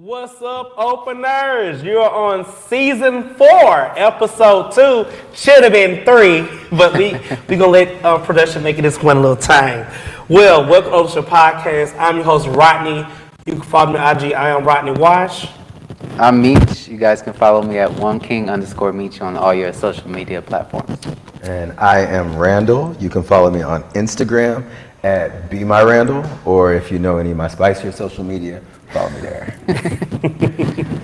What's up, openers? You're on season 4, episode 2. Should have been 3, but we gonna let production make it this one little time. Well, welcome over to the podcast. I'm your host, Rodney. You can follow me on IG. I am Rodney Wash. I'm Meech. You guys can follow me at oneking_Meech on all your social media platforms. And I am Randall. You can follow me on Instagram at BeMyRandall, or if you know any of my spicier social media, follow me there.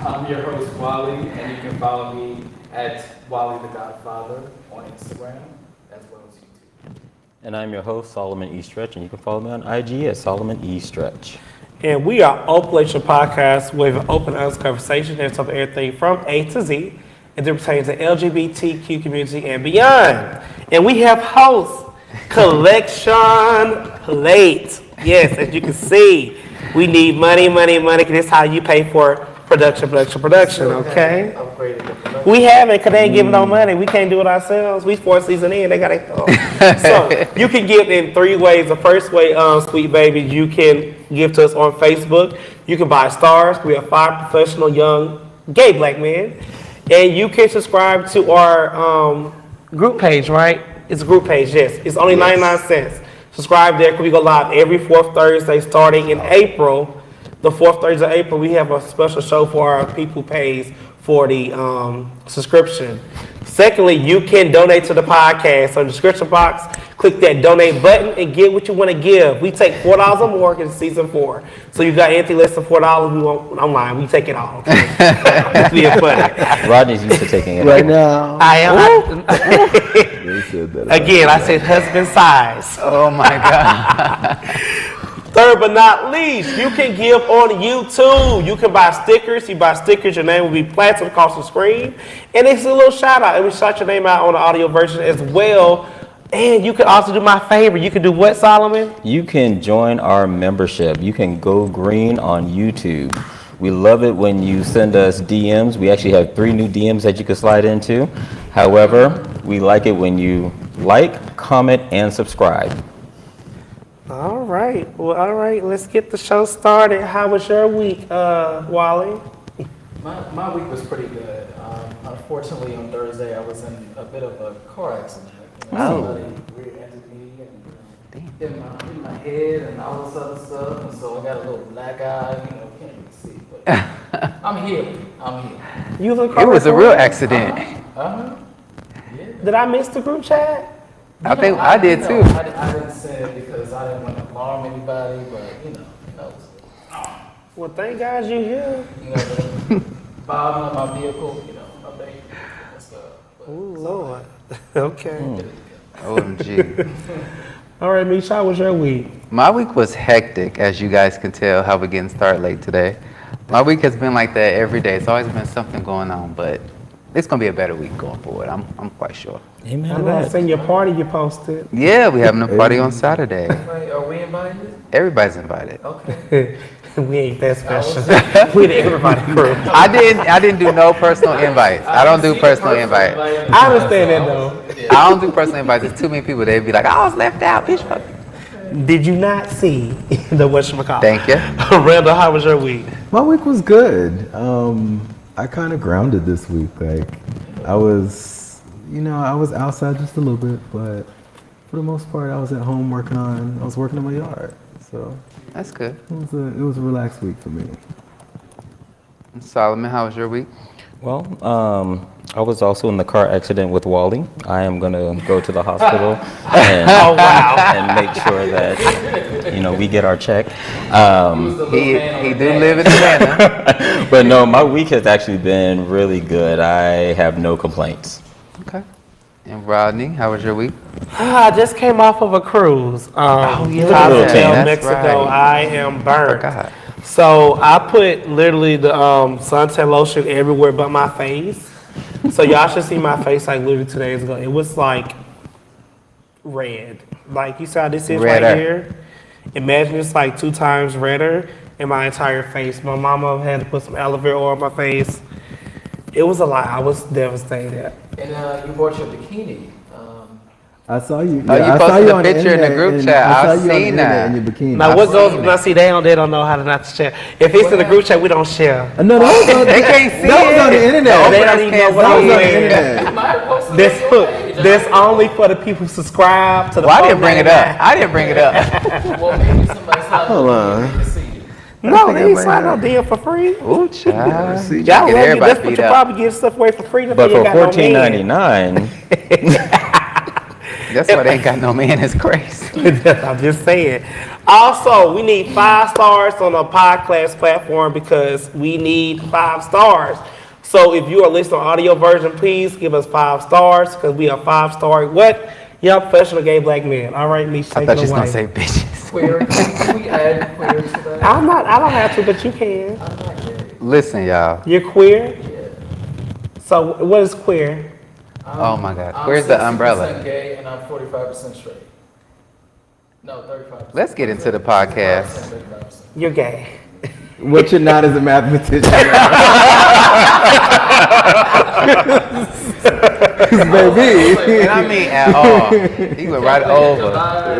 I'm your host, Wally, and you can follow me at Wally the Godfather on Instagram as well as YouTube. And I'm your host, Solomon E. Stretch, and you can follow me on IG at Solomon E. Stretch. And we are Open Relationship Podcast with an open, honest conversation that's about everything from A to Z and it pertains to LGBTQ community and beyond. And we have hosts, Collection Plate. Yes, as you can see, we need money, because that's how you pay for production, okay? We haven't, because they ain't giving no money. We can't do it ourselves. We 4 seasons in, they got it. So you can give in 3 ways. The first way, sweet baby, you can give to us on Facebook. You can buy stars. We have 5 professional young gay black men. And you can subscribe to our group page, right? It's a group page, yes. It's only 99 cents. Subscribe there because we go live every 4th Thursday starting in April. The 4th Thursday of April, we have a special show for our people who pays for the subscription. Secondly, you can donate to the podcast. On the description box, click that donate button and give what you want to give. We take $4 or more in season 4. So you got anything less than $4, we won't. I'm lying. We take it all. Okay? It's being funny. Rodney's used to taking it. Right now. I am. They said that Again, I said husband size. Oh my God. Third but not least, you can give on YouTube. You can buy stickers. You buy stickers, your name will be planted across the screen. And it's a little shout out. And we shout your name out on the audio version as well. And you can also do my favorite. You can do what, Solomon? You can join our membership. You can go green on YouTube. We love it when you send us DMs. We actually have 3 new DMs that you can slide into. However, we like it when you like, comment, and subscribe. All right. Well, all right. Let's get the show started. How was your week, Wally? My week was pretty good. Unfortunately, on Thursday, I was in a bit of a car accident. Somebody rear-ended me and hit my head and all this other stuff. And so I got a little black eye. Can't really see. But I'm here. You was in a car It was a accident? real accident. Yeah. Did I miss the group chat? I think I did too. I didn't say it because I didn't want to alarm anybody, but Well, thank God you're here. bobbing on my vehicle, my baby and stuff. But Oh, Lord. Okay. OMG. All right, Meech, how was your week? My week was hectic, as you guys can tell how we're getting started late today. My week has been like that every day. It's always been something going on, but it's going to be a better week going forward. I'm quite sure. Amen I to know I that. seen your party you posted. Yeah, we're having a party on Saturday. wait, are we invited? Everybody's invited. Okay. We ain't that special. We the everybody crew. I didn't do no personal invites. I don't do personal invites. I understand that though. I don't do personal invites. There's too many people. They'd be like, I was left out, bitch. Did you not see the whatchamacallit? Thank you. Randall, how was your week? My week was good. I kind of grounded this week. Like, I was outside just a little bit, but for the most part, I was at home working on my yard. So That's good. it was a relaxed week for me. Solomon, how was your week? Well, I was also in the car accident with Wally. I am going to go to the hospital and, and make sure that, we get our check. He do live in Atlanta. But no, my week has actually been really good. I have no complaints. Okay. And Rodney, how was your week? I just came off of a cruise. yeah. Cozumel, That's Mexico. right. I am burnt. Forgot. So I put literally the suntan lotion everywhere but my face. So y'all should see my face like literally 2 days ago. It was like red. Like you see how this is Redder. right here? Imagine it's like 2 times redder in my entire face. My mama had to put some aloe vera oil on my face. It was a lot. I was devastated. And you bought your bikini. I saw you. Oh, you I saw posted you a on picture in the internet, group and chat. I saw I've you on the seen internet that. in your bikini. Now what goes? seen Now it. see, they don't know how to not to share. If it's in the group chat, we don't share. No, that was on, They can't see that was on it. the internet. They don't even know what That I'm was on the saying. internet. This look, this only for the people who subscribe to the. Well, I didn't bring it up. $4.99. I didn't bring it up. Well, maybe somebody slide Hold on on. you, they can see you. No, think they I ain't might signing no have. deal for free. Ooh, child. See, Y'all Get love you. everybody That's what beat you up. probably get stuff away for free. But you for got no man. $14.99, That's why they ain't got no man. It's crazy. I'm just saying. Also, we need 5 stars on the podcast platform because we need 5 stars. So if you are listening on audio version, please give us 5 stars because we are 5-star. What? Young professional gay black men. All right, Meech, I take thought it you was away. gonna say bitches. Queer. Can we add queer to that? I'm not. I don't have to, but you can. I'm not gay. Listen, y'all. You're queer. Yeah. So what is queer? Oh my God. I'm Where's the 60% umbrella? gay and I'm 45% straight. No, 35%. Let's get into the podcast. 35%. You're gay. What you're not as a mathematician. Baby. And I mean at all. He went right over.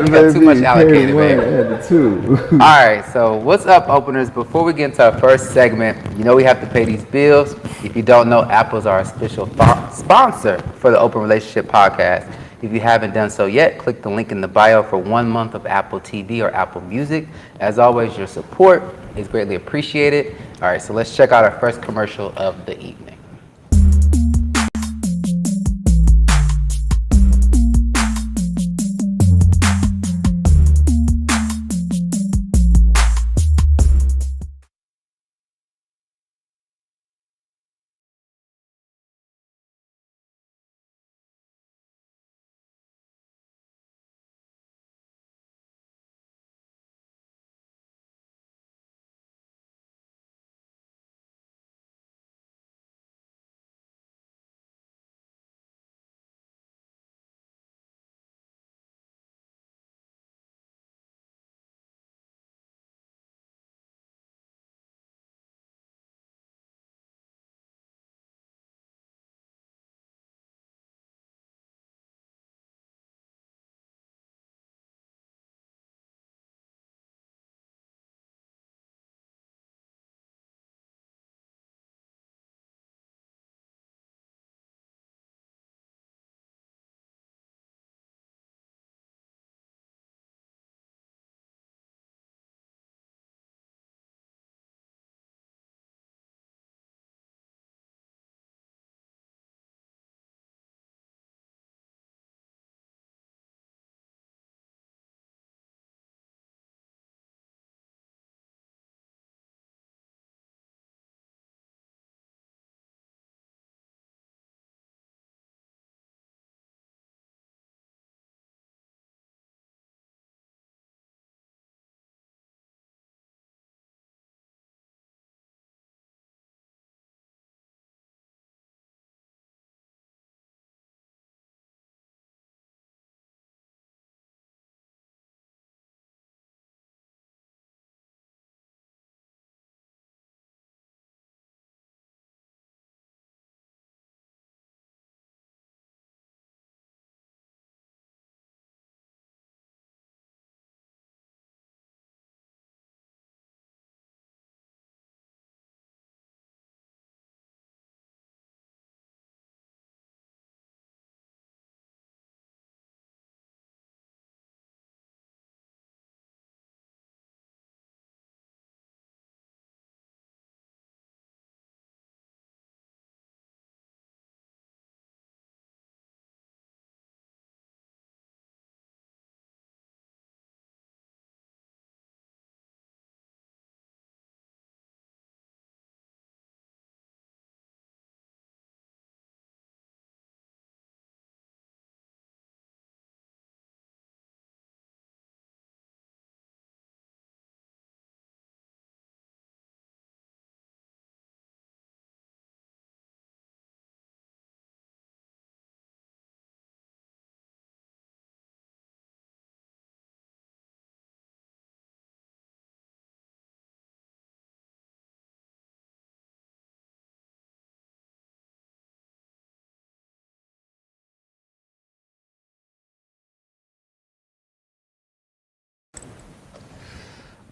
You got too much allocated, baby. Two. All right, so what's up, openers? Before we get into our first segment, you know we have to pay these bills. If you don't know, Apple's our official sponsor for the Open Relationship Podcast. If you haven't done so yet, click the link in the bio for 1 month of Apple TV or Apple Music. As always, your support is greatly appreciated. All right, so let's check out our first commercial of the evening.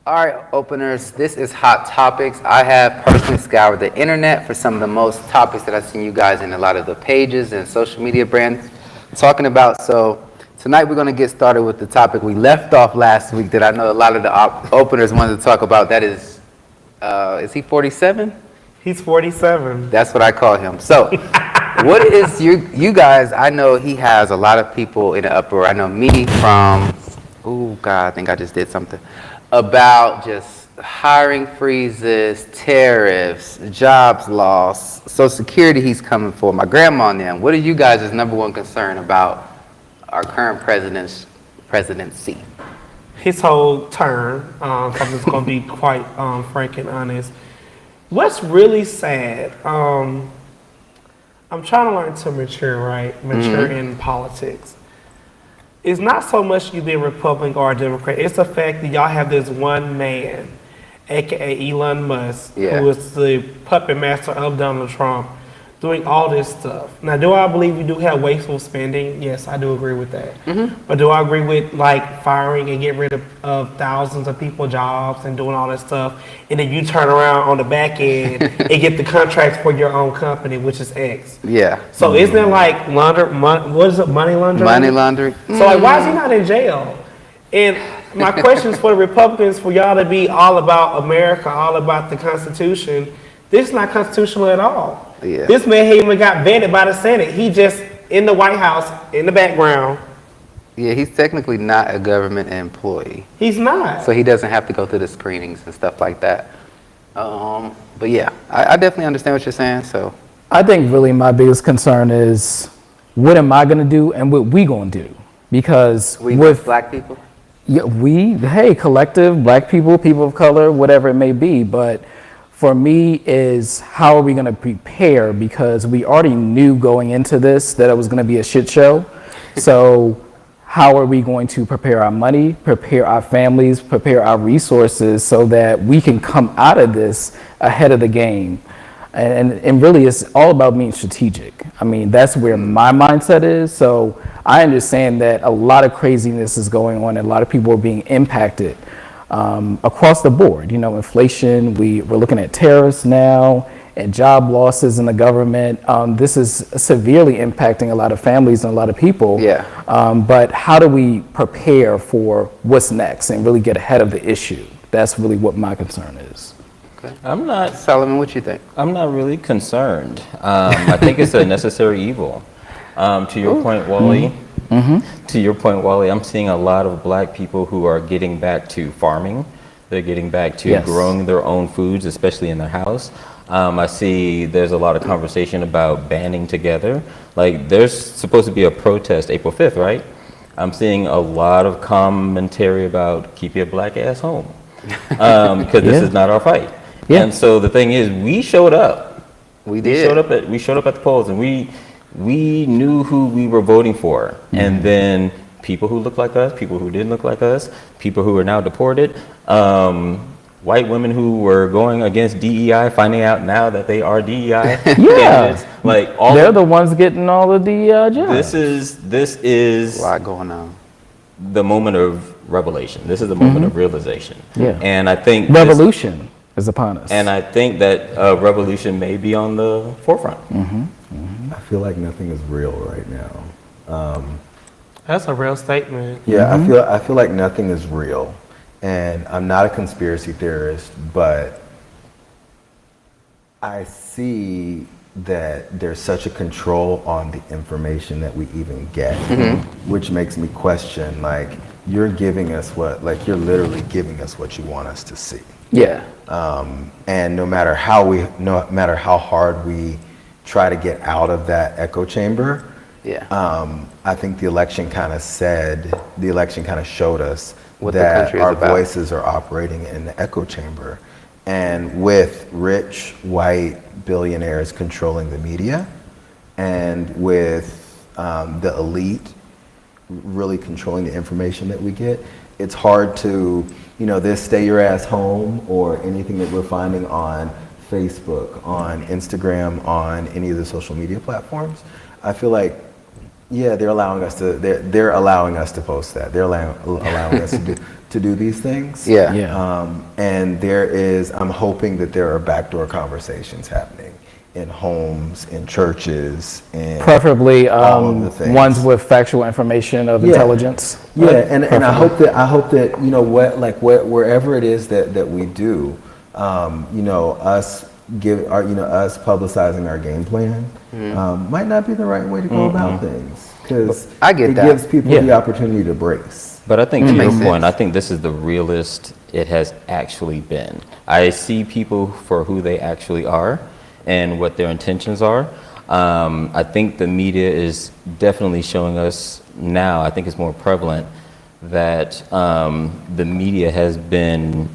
All right, openers, this is Hot Topics. I have personally scoured the internet for some of the most topics that I've seen you guys in a lot of the pages and social media brands talking about. So tonight we're going to get started with the topic we left off last week that I know a lot of the openers wanted to talk about. That is he 47? He's 47. That's what I call him. So what is you guys, I know he has a lot of people in the uproar. I know me from, oh God, I think I just did something. About just hiring freezes, tariffs, jobs loss, Social Security he's coming for, my grandma and them. What are you guys' number one concern about our current presidency? His whole term, I'm just going to be quite frank and honest. What's really sad, I'm trying to learn to mature, right? Mature in politics. It's not so much you being Republican or a Democrat. It's the fact that y'all have this one man, aka Elon Musk, who is the puppet master of Donald Trump, doing all this stuff. Now, do I believe we do have wasteful spending? Yes, I do agree with that. But do I agree with like firing and getting rid of thousands of people jobs and doing all that stuff, and then you turn around on the back end and get the contracts for your own company, which is X? Yeah. So isn't it like what is it, money laundering? Money laundering. So like, why is he not in jail? And my question is for the Republicans, for y'all to be all about America, all about the Constitution. This is not constitutional at all. Yeah. This man even got vetted by the Senate. He just in the White House in the background. Yeah, he's technically not a government employee. He's not. So he doesn't have to go through the screenings and stuff like that. But yeah, I definitely understand what you're saying. So I think really my biggest concern is what am I going to do and what we going to do? Because with black people? Yeah, collective, black people, people of color, whatever it may be. But for me is how are we going to prepare, because we already knew going into this that it was going to be a shit show. So how are we going to prepare our money, prepare our families, prepare our resources so that we can come out of this ahead of the game? And really it's all about being strategic. I mean, that's where my mindset is. So I understand that a lot of craziness is going on and a lot of people are being impacted. Across the board, inflation, we're looking at tariffs now and job losses in the government. This is severely impacting a lot of families and a lot of people. Yeah. But how do we prepare for what's next and really get ahead of the issue? That's really what my concern is. Okay. I'm not, Solomon, what you think? I'm not really concerned. I think it's a necessary evil. To your point, Wally. To your point, Wally, I'm seeing a lot of black people who are getting back to farming. They're getting back to growing their own foods, especially in their house. I see there's a lot of conversation about banding together. Like there's supposed to be a protest April 5th, right? I'm seeing a lot of commentary about keep your black ass home. Because this is not our fight. And so the thing is, we showed up. We did. We showed up at the polls, and we knew who we were voting for. And then people who look like us, people who didn't look like us, people who are now deported, white women who were going against DEI, finding out now that they are DEI candidates. Like they're the ones getting all the DEI jobs. This is a lot going on. The moment of revelation. This is the moment of realization. Yeah. And I think revolution is upon us. And I think that revolution may be on the forefront. I feel like nothing is real right now. That's a real statement. Yeah, I feel like nothing is real, and I'm not a conspiracy theorist, but I see that there's such a control on the information that we even get, which makes me question, like, you're giving us you're literally giving us what you want us to see. Yeah. And no matter how hard we try to get out of that echo chamber, I think the election kind of showed us that our voices are operating in the echo chamber. And with rich white billionaires controlling the media, and with the elite really controlling the information that we get, it's hard to, this stay your ass home or anything that we're finding on Facebook, on Instagram, on any of the social media platforms. I feel like, they're allowing us to post that. They're allowing us to do these things. Yeah. And I'm hoping that there are backdoor conversations happening in homes, in churches, and Preferably all of the things. ones with factual information of intelligence. Yeah, and I hope that you know what, like wherever it is that we do, you know, us publicizing our game plan might not be the right way to go about things, because it gives people the opportunity to brace. But I think to your point, I think this is the realest it has actually been. I see people for who they actually are and what their intentions are. I think the media is definitely showing us now, I think it's more prevalent, that the media has been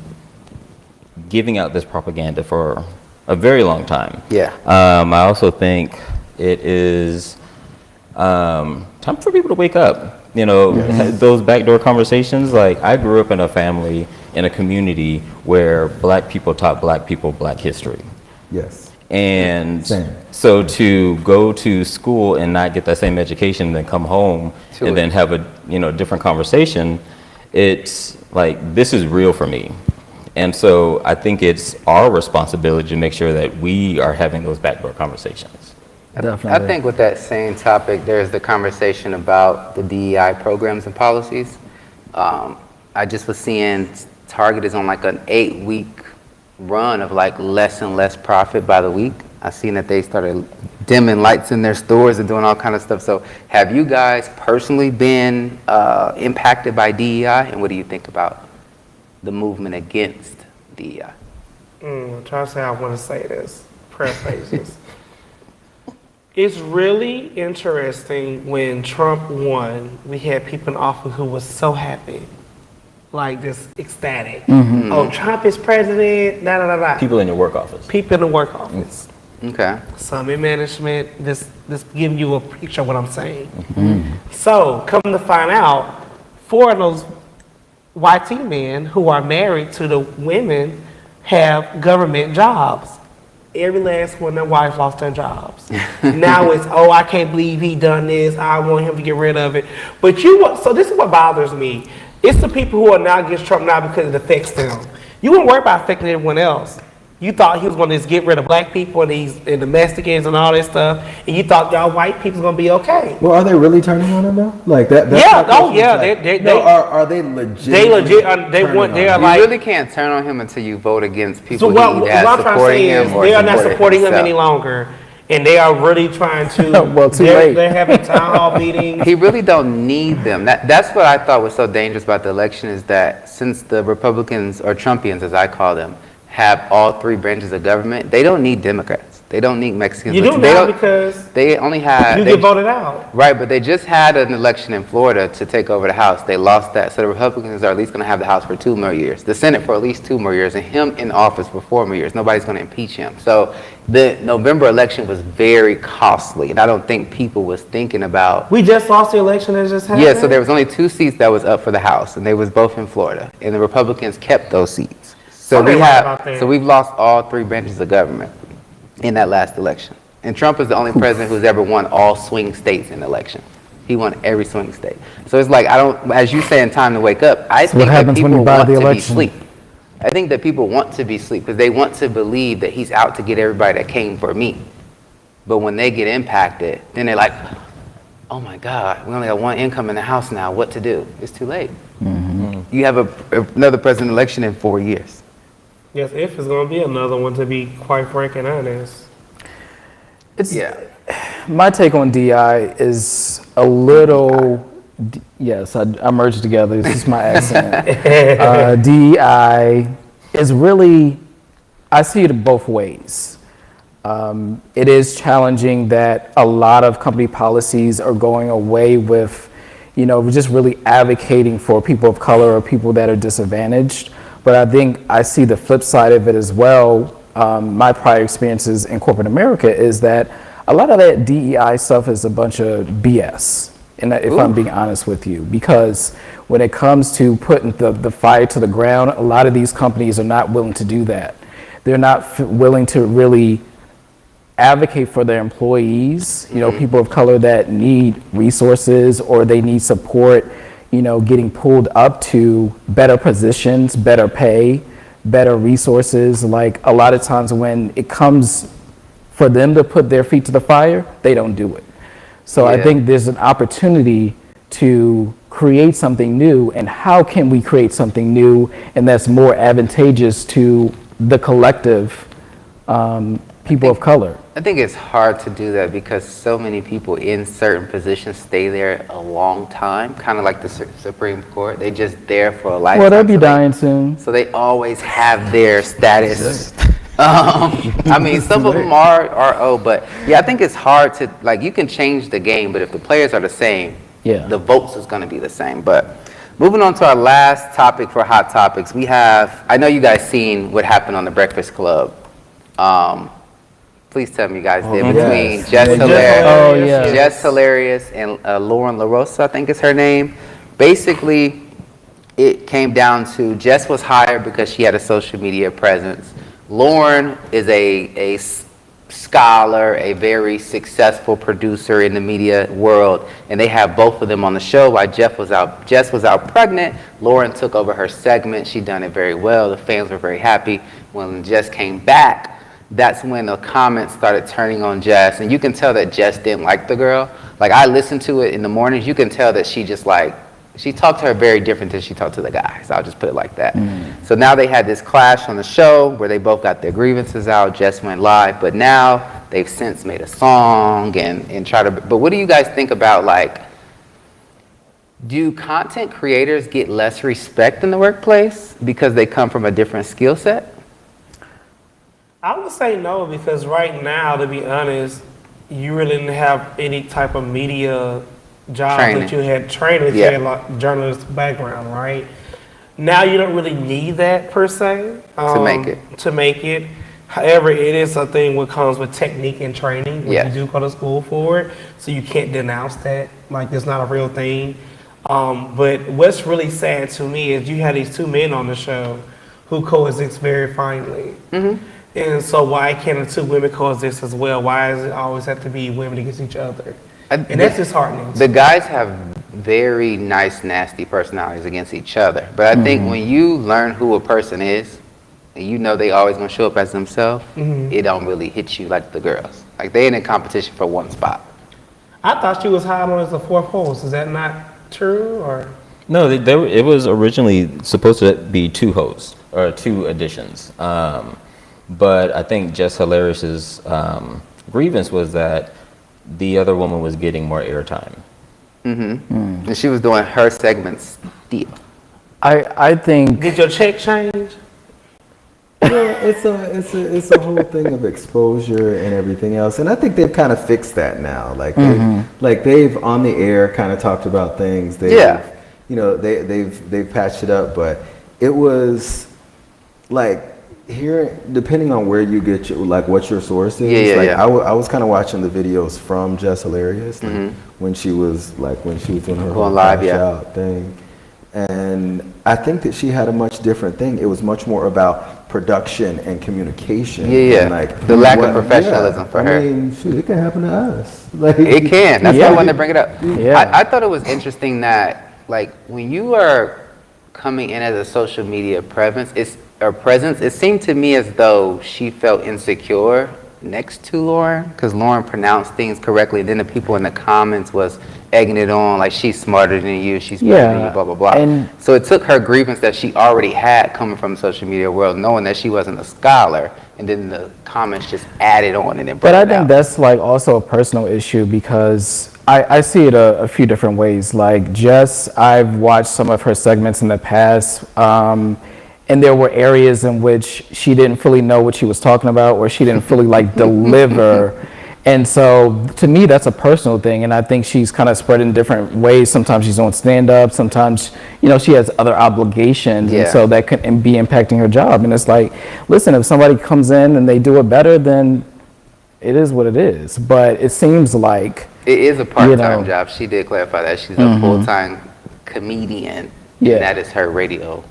giving out this propaganda for a very long time. Yeah. I also think it is time for people to wake up. You know, those backdoor conversations, like I grew up in a family, in a community where black people taught black people black history. Yes. And Same. so to go to school and not get that same education and then come home and then have a different conversation, it's like, this is real for me. And so I think it's our responsibility to make sure that we are having those backdoor conversations. Definitely. I think with that same topic, there's the conversation about the DEI programs and policies. I just was seeing Target is on like an 8-week run of like less and less profit by the week. I seen that they started dimming lights in their stores and doing all kind of stuff. So have you guys personally been impacted by DEI, and what do you think about the movement against DEI? I'm trying to say I want to say this. Paraphrases. It's really interesting when Trump won, we had people in office who was so happy, like just ecstatic. Oh, Trump is president, da da da da. People in your work office. People in the work office. Okay. Some in management, this giving you a picture of what I'm saying. So, come to find out, 4 of those YT men who are married to the women have government jobs. Every last one of their wives lost their jobs. Now it's, oh, I can't believe he done this. I want him to get rid of it. But so this is what bothers me. It's the people who are now against Trump now because it affects them. You wouldn't worry about affecting everyone else. You thought he was going to just get rid of black people and the Mexicans and all that stuff, and you thought y'all white people's going to be okay. Well, are they really turning on him though? Like that? Yeah. Oh, yeah. Are they legit? They legit. They want. They are You like. really can't turn on him until you vote against people So what he I'm has trying to supporting say is him or they are not supported supporting him himself. any longer, and they are really trying to. Well, too late. They're having town hall meetings. He really don't need them. That's what I thought was so dangerous about the election, is that since the Republicans, or Trumpians as I call them, have all 3 branches of government, they don't need Democrats. They don't need Mexicans. You do now because they only had. you get voted out. Right, but they just had an election in Florida to take over the House. They lost that, so the Republicans are at least going to have the House for 2 more years, the Senate for at least 2 more years, and him in office for 4 more years. Nobody's going to impeach him. So the November election was very costly, and I don't think people was thinking about. We just lost the election that just happened. Yeah, so there was only 2 seats that was up for the House, and they was both in Florida, and the Republicans kept those seats. So we've lost all 3 branches of government in that last election. And Trump is the only president who's ever won all swing states in the election. He won every swing state. So it's like, as you say in Time to Wake Up, I think that people want to be asleep. I think that people want to be asleep because they want to believe that he's out to get everybody that came for me. But when they get impacted, then they're like, oh my God, we only got 1 income in the house now, what to do? It's too late. You have another president election in 4 years. Yes, if it's going to be another one, to be quite frank and honest. My take on DI is a little, yes, I merged together. This is my accent. DEI is really, I see it both ways. It is challenging that a lot of company policies are going away with, just really advocating for people of color or people that are disadvantaged. But I think I see the flip side of it as well. My prior experiences in corporate America is that a lot of that DEI stuff is a bunch of BS, and if I'm being honest with you, because when it comes to putting the fire to the ground, a lot of these companies are not willing to do that. They're not willing to really advocate for their employees, people of color that need resources or they need support, getting pulled up to better positions, better pay, better resources. Like a lot of times when it comes for them to put their feet to the fire, they don't do it. So I think there's an opportunity to create something new, and how can we create something new and that's more advantageous to the collective people of color? I think it's hard to do that because so many people in certain positions stay there a long time, kind of like the Supreme Court. They're just there for a lifetime. Well, they'll be dying soon. So they always have their status. I mean, some of them are, but yeah, I think it's hard to, like, you can change the game, but if the players are the same, the votes is going to be the same. But moving on to our last topic for Hot Topics, we have, I know you guys seen what happened on the Breakfast Club. Please tell me you guys did, between Jess Hilarious and Lauren LaRosa, I think is her name. Basically, it came down to Jess was hired because she had a social media presence. Lauren is a scholar, a very successful producer in the media world, and they have both of them on the show while Jess was out pregnant. Lauren took over her segment. She done it very well. The fans were very happy. When Jess came back, that's when the comments started turning on Jess, and you can tell that Jess didn't like the girl. Like, I listened to it in the mornings. You can tell that she just she talked to her very different than she talked to the guy. So I'll just put it like that. So now they had this clash on the show where they both got their grievances out. Jess went live, but now they've since made a song and try to. But what do you guys think about, like, do content creators get less respect in the workplace because they come from a different skill set? I would say no, because right now, to be honest, you really didn't have any type of media job that you had training, you had like journalist background, right? Now you don't really need that per se to make it. However, it is a thing what comes with technique and training when you do go to school for it. So you can't denounce that, like it's not a real thing. But what's really sad to me is you had these two men on the show who coexist very finely. And so why can't the two women coexist as well? Why does it always have to be women against each other? And that's disheartening. The guys have very nice, nasty personalities against each other. But I think when you learn who a person is, and you know they always gonna show up as themselves, it don't really hit you like the girls. Like, they ain't in competition for one spot. I thought she was hired on as a fourth host. Is that not true, or? No, it was originally supposed to be two hosts, or two editions. But I think Jess Hilarious's grievance was that the other woman was getting more airtime. And she was doing her segments still. I think. Did your check change? Yeah, it's a whole thing of exposure and everything else, and I think they've kind of fixed that now. Like they've on the air kind of talked about things. They've patched it up, but it was like. Here, depending on where you get your, like, what your source is, I was kind of watching the videos from Jess Hilarious, like, when she was doing her whole live out thing, and I think that she had a much different thing. It was much more about production and communication. And, like, the lack of professionalism for her. I mean, shoot, it can happen to us. Like, it can. That's why I wanted to bring it up. I thought it was interesting that, like, when you are coming in as a social media presence, it seemed to me as though she felt insecure next to Lauren, because Lauren pronounced things correctly, and then the people in the comments was egging it on, like, she's smarter than you, she's better than you, blah, blah, blah. And so it took her grievance that she already had coming from the social media world, knowing that she wasn't a scholar, and then the comments just added on and then brought it out. But I think that's, like, also a personal issue, because I see it a few different ways. Like, Jess, I've watched some of her segments in the past, and there were areas in which she didn't fully know what she was talking about, or she didn't fully, like, deliver. And so to me, that's a personal thing. And I think she's kind of spread in different ways. Sometimes she's on stand up. Sometimes, she has other obligations. And so that can be impacting her job. And it's like, listen, if somebody comes in and they do it better, then it is what it is. But it seems like it is a part-time job. She did clarify that she's a full-time comedian. And that is her radio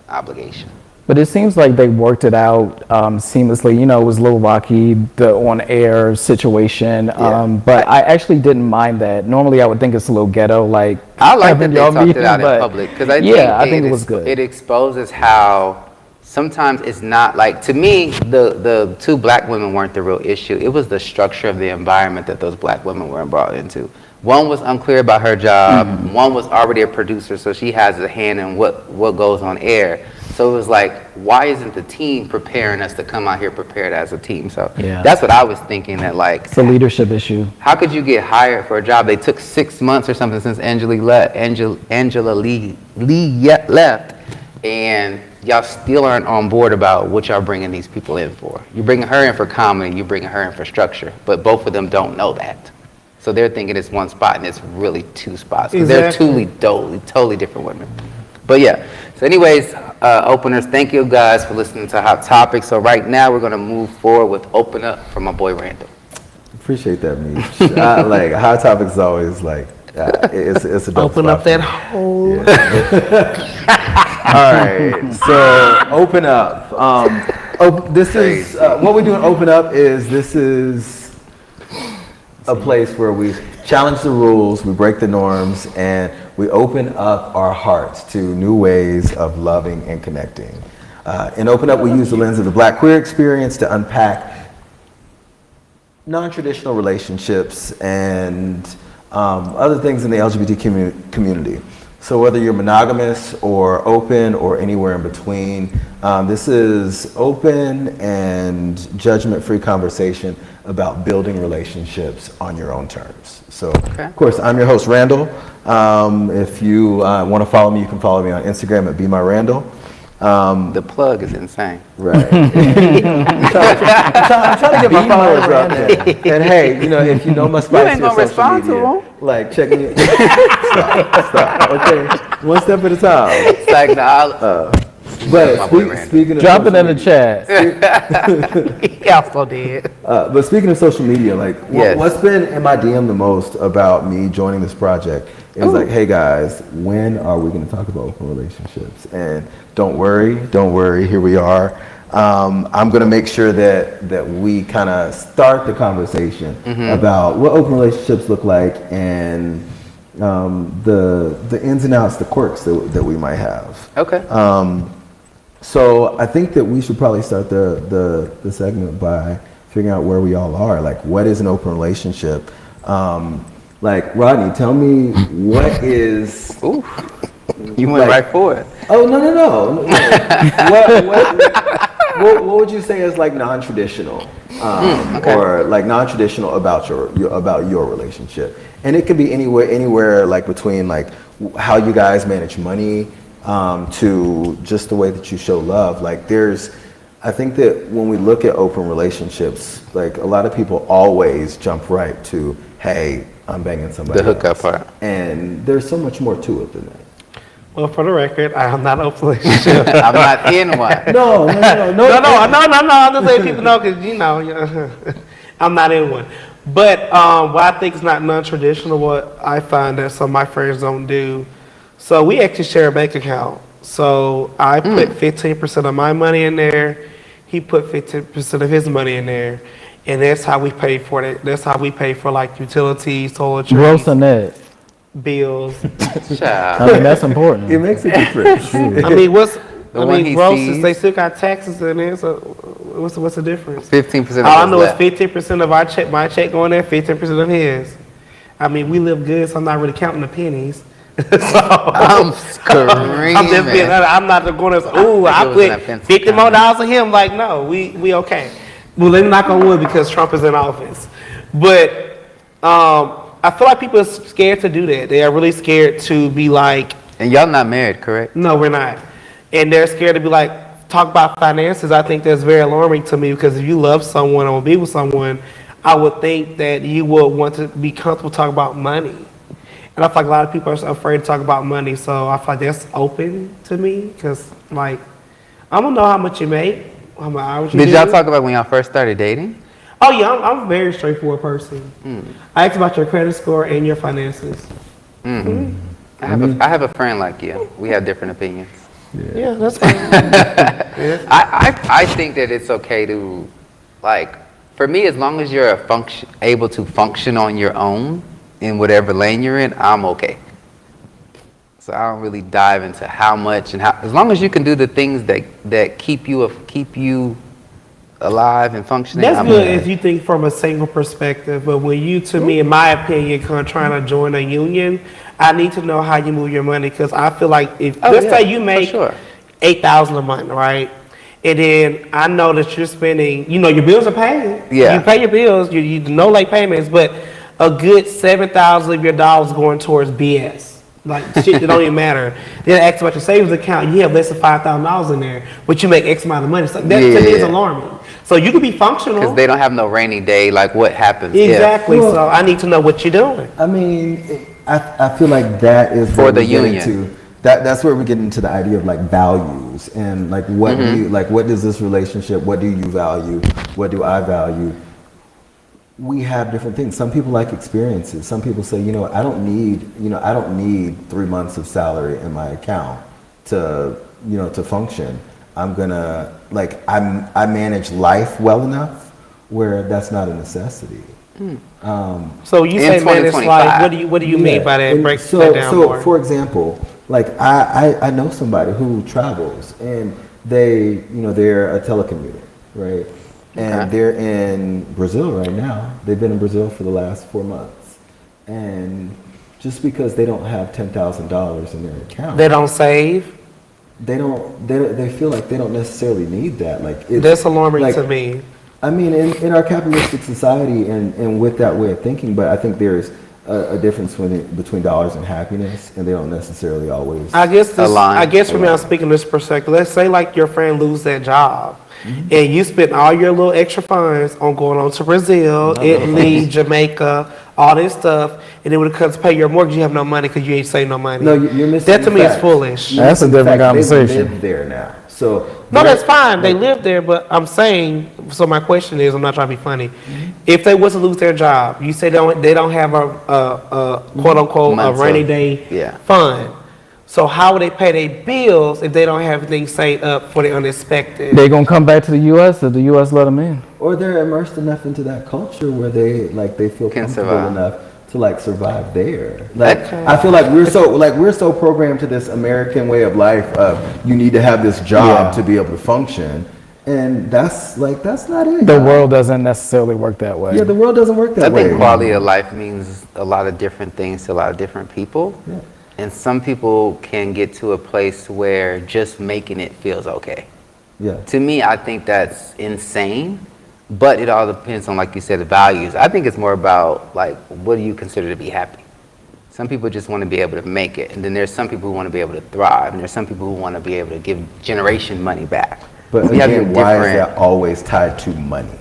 obligation. But it seems like they worked it out seamlessly. You know, it was a little rocky, the on-air situation. But I actually didn't mind that. Normally, I would think it's a little ghetto, like I like that having they y'all talked meeting, it out in but public because I I think think it was good. It exposes how sometimes it's not like, to me, the two black women weren't the real issue. It was the structure of the environment that those black women were brought into. One was unclear about her job. One was already a producer, so she has a hand in what goes on air. So it was like, why isn't the team preparing us to come out here prepared as a team? So that's what I was thinking, that like, it's a leadership issue. how could you get hired for a job? They took 6 months or something since Angela Lee left, and y'all still aren't on board about what y'all bringing these people in for. You're bringing her in for comedy, you're bringing her in for structure, but both of them don't know that. So they're thinking it's one spot and it's really two spots. Exactly. They're totally different women. But yeah, so anyways, openers, thank you guys for listening to Hot Topics. So right now we're gonna move forward with Open Up from my boy Randall. Appreciate that, Meech. Like Hot Topics is always like it's a dope Open spot up for that me. hole. All right, so Open Up. This is what we do in Open Up is this is a place where we challenge the rules, we break the norms, and we open up our hearts to new ways of loving and connecting. In Open Up, we use the lens of the Black queer experience to unpack non-traditional relationships and other things in the LGBT community. So whether you're monogamous or open or anywhere in between, this is open and judgment-free conversation about building relationships on your own terms. So, Of course, I'm your host, Randall. If you want to follow me, you can follow me on Instagram at BeMyRandall. The plug is insane. Right. I'm trying to get my followers up there. And hey, you know, if you know my spicy gonna social respond to media, them. like check me. Stop. Okay, one step at a time. It's like, nah, But My boy Randall. speaking of Drop it social in the media- chat. He also did. But speaking of social media, like Yes. what's been in my DM the most about me joining this project is like, hey guys, when are we going to talk about open relationships? And don't worry, here we are. I'm going to make sure that we kind of start the conversation about what open relationships look like and the ins and outs, the quirks that we might have. okay. So I think that we should probably start the segment by figuring out where we all are. Like, what is an open relationship? Like, Rodney, tell me what is. Ooh, you went right for it. Oh no. What would you say is like non-traditional, or like non-traditional about your relationship? And it could be anywhere like between like how you guys manage money. To just the way that you show love. Like I think that when we look at open relationships, like a lot of people always jump right to, hey, I'm banging somebody The hookup else. part. And there's so much more to it than that. Well, for the record, I am not an open relationship. I'm not in one. No. I'm just letting people know because I'm not in one. But what I think is not non-traditional, what I find that some of my friends don't do. So we actually share a bank account. So I put 15% of my money in there. He put 15% of his money in there. And that's how we pay for it. That's how we pay for like utilities, toiletries, Gross or net? bills. Child. I mean, that's important. It makes a difference. I mean, one he gross sees. is they still got taxes in there. So what's the difference? 15% of All I what's know left. is 15% of my check going there, 15% of his. I mean, we live good, so I'm not really counting the pennies. I'm screaming. I'm not going to. Ooh, I it was an put offensive $50 more on him. Like, no, we okay. Well, let me knock on wood because Trump is in office. But I feel like people are scared to do that. They are really scared to be like, And y'all not married, correct? no, we're not. And they're scared to be like, talk about finances. I think that's very alarming to me because if you love someone or be with someone, I would think that you would want to be comfortable talking about money. And I feel like a lot of people are afraid to talk about money, so I feel like that's open to me because, like, I don't know how much you make, how much hours you Did do. y'all talk about when y'all first started dating? Oh yeah, I'm a very straightforward person. I ask about your credit score and your finances. I have a friend like you. We have different opinions. Yeah, that's fine. business. I think that it's okay to, like, for me, as long as you're able to function on your own in whatever lane you're in, I'm okay. So I don't really dive into how much and how, as long as you can do the things that keep you alive and functioning. That's I'm good okay. if you think from a single perspective, but when you, to me, in my opinion, trying to join a union, I need to know how you move your money, because I feel like if, let's say you make $8,000 a month, right? And then I know that you're spending, your bills are paid. Yeah. You pay your bills, you no late payments, but a good $7,000 of your dollars going towards BS. Like shit that don't even matter. Then ask about your savings account, you have less than $5,000 in there, but you make X amount of money. So that to me is alarming. So you could be functional. Because they don't have no rainy day, like what happens Exactly. Well, so I need to know what you're doing. I mean, I feel like that is For where the we get union. into that's where we get into the idea of like values and like what do you, like what is this relationship? What do you value? What do I value? We have different things. Some people like experiences. Some people say, I don't need 3 months of salary in my account to function. I'm gonna I manage life well enough where that's not a necessity. So you say manage life. What do you mean by that? Break that down more. For example, like I know somebody who travels and they're a telecommuter, right? And they're in Brazil right now. They've been in Brazil for the last 4 months. And just because they don't have $10,000 in their account, They don't save. they feel like they don't necessarily need that. Like That's alarming to me. I mean, in our capitalistic society and with that way of thinking, but I think there's a difference between dollars and happiness, and they don't necessarily always align. I guess for me, I'm speaking this perspective. Let's say like your friend lose that job, and you spent all your little extra funds on going on to Brazil, Italy, Jamaica, all this stuff, and then when it comes to pay your mortgage, you have no money because you ain't saved no money. No, you're missing. That to me is foolish. That's a different conversation. They live there now, so No, that's fine. They live there, but I'm saying. So my question is, I'm not trying to be funny. If they was to lose their job, you say they don't have a quote unquote a rainy day fund. So how would they pay their bills if they don't have anything saved up for the unexpected? They gonna come back to the U.S. if the U.S. let them in. Or they're immersed enough into that culture where they feel comfortable enough to survive there. I feel like we're so programmed to this American way of life of you need to have this job to be able to function, and that's not it. The world doesn't necessarily work that way. Yeah, the world doesn't work that way. I think quality of life means a lot of different things to a lot of different people. Yeah. And some people can get to a place where just making it feels okay. Yeah. To me, I think that's insane, but it all depends on, like you said, the values. I think it's more about, what do you consider to be happy? Some people just want to be able to make it, and then there's some people who want to be able to thrive, and there's some people who want to be able to give generation money back. But again, why is that always tied to money?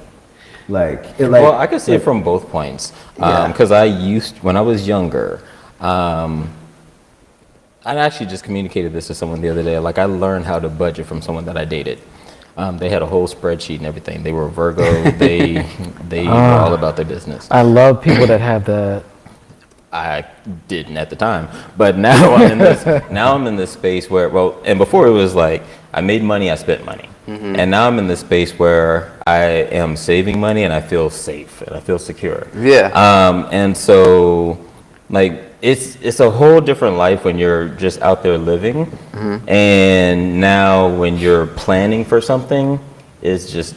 Well, I can see it from both points. Because when I was younger, I actually just communicated this to someone the other day. I learned how to budget from someone that I dated. They had a whole spreadsheet and everything. They were Virgo. They were all about their business. I love people that have that. I didn't at the time, but now I'm in this space where, and before it was I made money, I spent money. And now I'm in this space where I am saving money and I feel safe and I feel secure. Yeah. And so it's a whole different life when you're just out there living. And now when you're planning for something, it's just,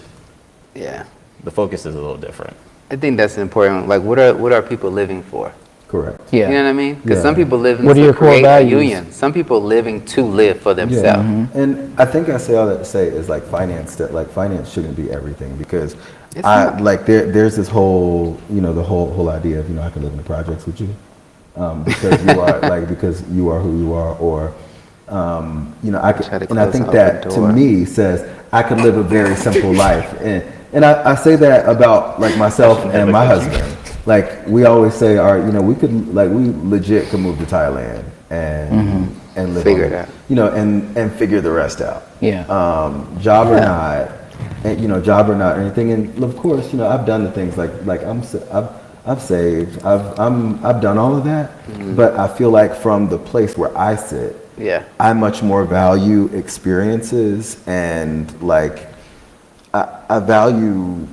the focus is a little different. I think that's important. What are people living for? Correct. Yeah. You know what I mean? Because some people live What are your to core create a values? union. Some people living to live for themselves. And I think I say all that to say is finance shouldn't be everything, because there's this whole the whole idea of I can live in the projects with you because you are because you are who you are, or I could, and I think that to me says I could live a very simple life, and I say that about myself and my husband. We always say, we legit could move to Thailand and live figure it out. And figure the rest out. Yeah. Job or not, and job or not, or anything. And of course, I've done the things I've saved, I've done all of that. But I feel like from the place where I sit, Yeah. I much more value experiences and like I value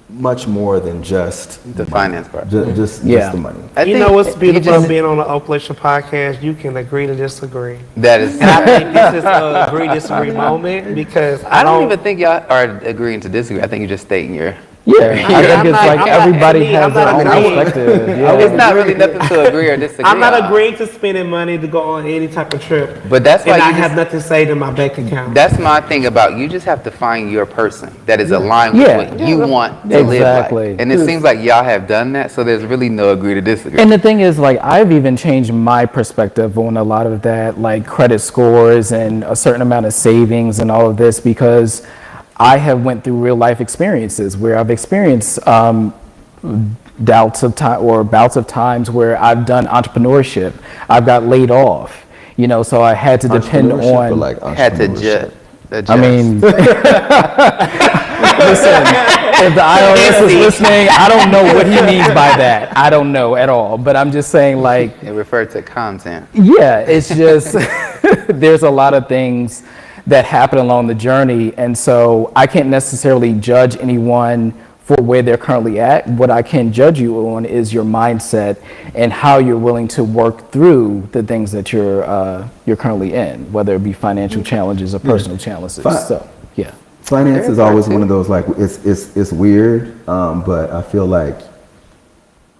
much more than just The finance part. Just Yeah. the money. You know what's beautiful about being on the Open Relationship podcast? You can agree to disagree. That is. And I think this is a agree disagree moment because I don't even think y'all are agreeing to disagree. I think you're just stating your. Yeah, I think I'm it's not- like I'm not- everybody to me, has I'm their not own agreeing. perspective. Yeah. It's not really nothing to agree or disagree. I'm not on. agreeing to spending money to go on any type of trip. But that's why and I you have just, nothing saved in my bank account. that's my thing about you. Just have to find your person that is aligned with Yeah. what you want to live Exactly. like. And it seems like y'all have done that, so there's really no agree to disagree. And the thing is, like, I've even changed my perspective on a lot of that, like credit scores and a certain amount of savings and all of this, because I have went through real life experiences where I've experienced doubts of time or bouts of times where I've done entrepreneurship. I've got laid off, you know, so I had to depend Entrepreneurship or on. like Had to entrepreneurship? adjust. I mean, listen, if the IRS is listening, I don't know what he means by that. I don't know at all. But I'm just saying, like, It referred to content. yeah, it's just, there's a lot of things that happen along the journey. And so I can't necessarily judge anyone for where they're currently at. What I can judge you on is your mindset and how you're willing to work through the things that you're currently in, whether it be financial challenges or personal challenges. So, yeah. Finance is always one of those like it's weird, but I feel like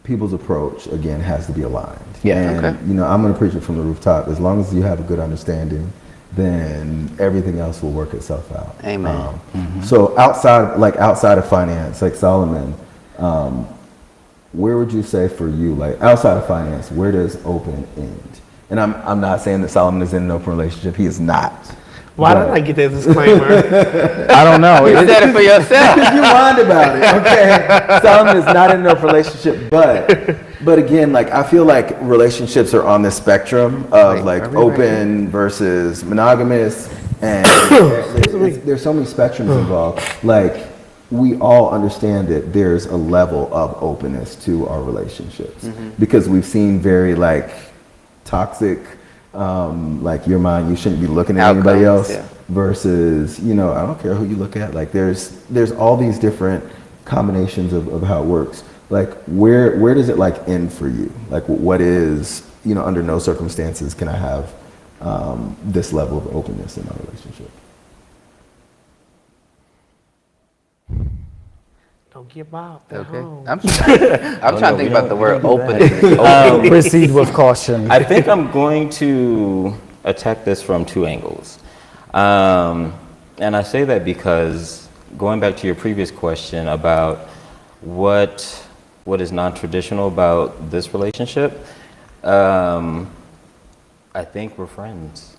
people's approach again has to be aligned. Yeah. And Okay. you know, I'm gonna preach it from the rooftop. As long as you have a good understanding, then everything else will work itself out. Amen. So outside of finance, like Solomon, where would you say for you, like outside of finance, where does open end? And I'm not saying that Solomon is in an open relationship. He is not. Why But- did I get that disclaimer? I don't know. You said it for yourself. You whined about it, okay? Solomon is not in a relationship, but again, like I feel like relationships are on this spectrum of like open versus monogamous, and there's so many spectrums involved. Like we all understand that there's a level of openness to our relationships because we've seen very like toxic. Like your mind, you shouldn't be looking at anybody Outcomes, else. yeah. Versus, you know, I don't care who you look at. Like there's all these different combinations of how it works. Like where does it like end for you? Like what is, you know, under no circumstances can I have this level of openness in my relationship? Don't get bopped. Okay. home. I'm trying to think about the word open. Proceed with caution. I think I'm going to attack this from two angles. And I say that because going back to your previous question about what is non-traditional about this relationship, I think we're friends.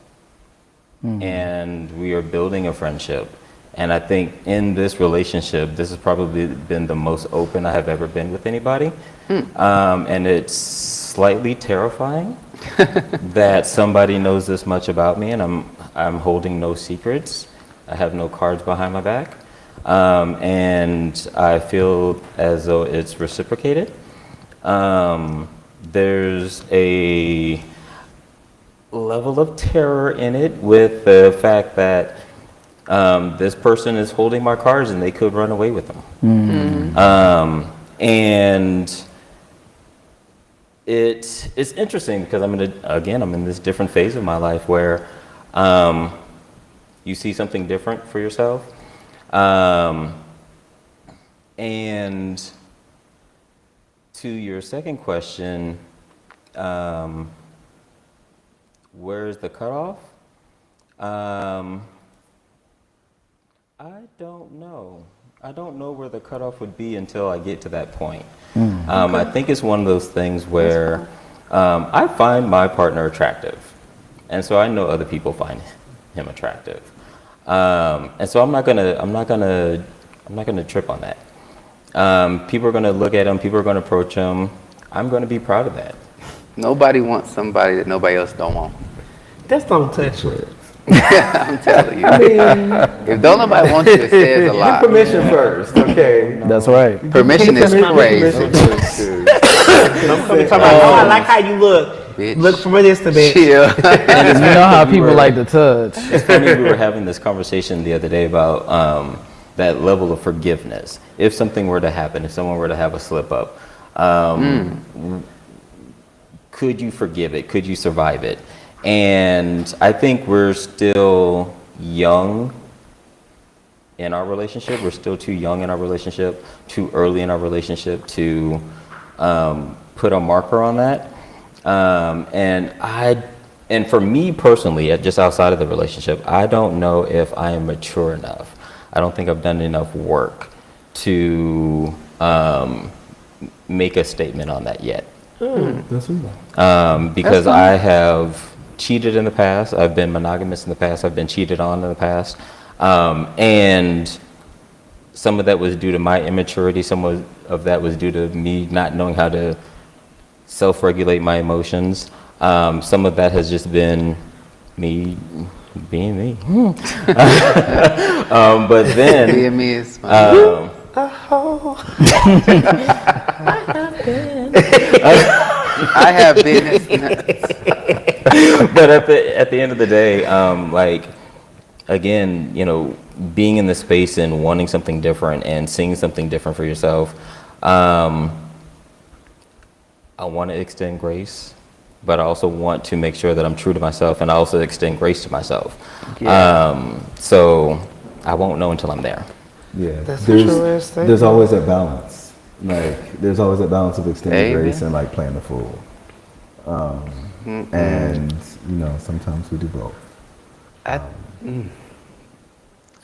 And we are building a friendship. And I think in this relationship, this has probably been the most open I have ever been with anybody. And it's slightly terrifying that somebody knows this much about me, and I'm holding no secrets. I have no cards behind my back. And I feel as though it's reciprocated. There's a level of terror in it with the fact that this person is holding my cards and they could run away with them. And it's interesting because I'm in this different phase of my life where you see something different for yourself. And to your second question, where's the cutoff? I don't know. I don't know where the cutoff would be until I get to that point. I think it's one of those things where I find my partner attractive, and so I know other people find him attractive, and so I'm not gonna trip on that. People are gonna look at him. People are gonna approach him. I'm gonna be proud of that. Nobody wants somebody that nobody else don't want. Just don't touch it. I'm telling you. If don't nobody want you, it says a lot. Permission first, okay? That's right. Permission is crazy. I like how you look. bitch. Look for this to be. Chill. You know how people like to touch. It's funny, we were having this conversation the other day about that level of forgiveness. If something were to happen, if someone were to have a slip up, could you forgive it? Could you survive it? And I think we're still young in our relationship. We're still too young in our relationship, too early in our relationship to put a marker on that. And for me personally, just outside of the relationship, I don't know if I am mature enough. I don't think I've done enough work to make a statement on that yet. That's right. Because I have cheated in the past. I've been monogamous in the past. I've been cheated on in the past. And some of that was due to my immaturity. Some of that was due to me not knowing how to self-regulate my emotions. Some of that has just been me being me. But then... Being me is fine. I have been. But at the end of the day, like, again, you know, being in the space and wanting something different and seeing something different for yourself, I want to extend grace, but I also want to make sure that I'm true to myself, and I also extend grace to myself. Yeah. So I won't know until I'm there. Yeah, That's what you were saying. there's always that balance. Like, there's always that balance of extending Amen. grace and like playing the fool. And you know, sometimes we do both. I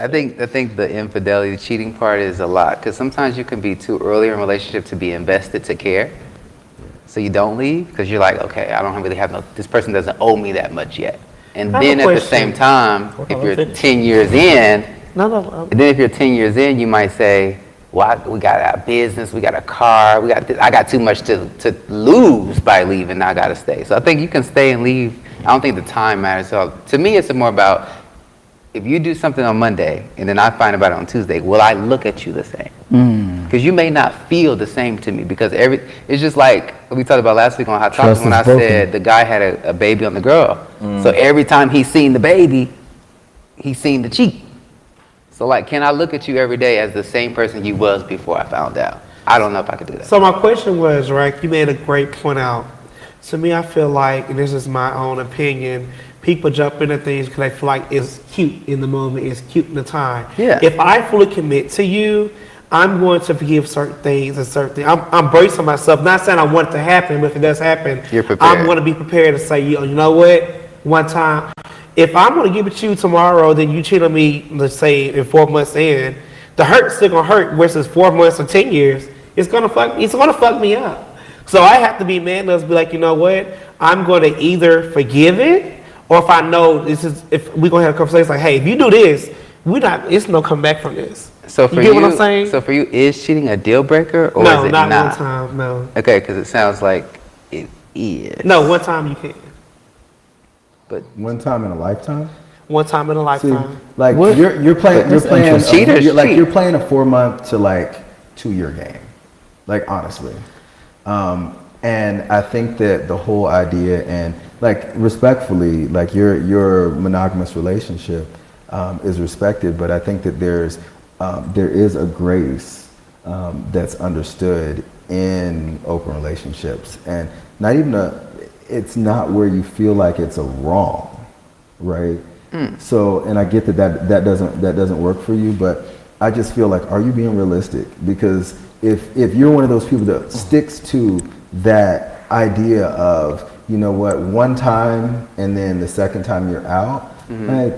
think the infidelity, the cheating part is a lot, because sometimes you can be too early in a relationship to be invested to care. So you don't leave because you're like, okay, I don't really have this person doesn't owe me that much yet. And I have then a at the question. same time, if you're finish. 10 years in, No. and then if you're 10 years in, you might say, well, we got our business, we got a car, I got too much to lose by leaving, I got to stay. So I think you can stay and leave. I don't think the time matters. So to me, it's more about, if you do something on Monday and then I find about it on Tuesday, will I look at you the same? Because you may not feel the same to me, because it's just like we talked about last week on Hot Topics when I said the guy had a baby on the girl. So every time he's seen the baby, he's seen the cheek. So like, can I look at you every day as the same person you was before I found out? I don't know if I could do that. So my question was, right, you made a great point out. To me, I feel like, and this is my own opinion, people jump into things because they feel like it's cute in the moment, it's cute in the time. Yeah. If I fully commit to you, I'm going to forgive certain things and certain things. I'm bracing myself, not saying I want it to happen, but if it does happen, You're prepared. I'm going to be prepared to say, you know what, one time, if I'm going to give it to you tomorrow, then you cheat on me, let's say, in 4 months in, the hurt's still going to hurt versus 4 months or 10 years. It's going to fuck me up. So I have to be man enough to be like, you know what, I'm going to either forgive it, or if I know if we're going to have a conversation like, hey, if you do this, it's no come back from this. So for you get what I'm saying? So for you, is cheating a deal breaker, or No, is it not not? one time, no. Okay, because it sounds like it is. No, one time you can. But One time in a lifetime. One time in a See, lifetime. like you're playing Cheaters cheat. you're playing a 4 month to like 2 year game, like honestly. And I think that the whole idea, and like respectfully, like your monogamous relationship is respected, but I think that there is a grace that's understood in open relationships, and not even it's not where you feel like it's a wrong, right? So, and I get that doesn't work for you, but I just feel like, are you being realistic? Because if you're one of those people that sticks to that idea of, you know what, one time and then the second time you're out, like,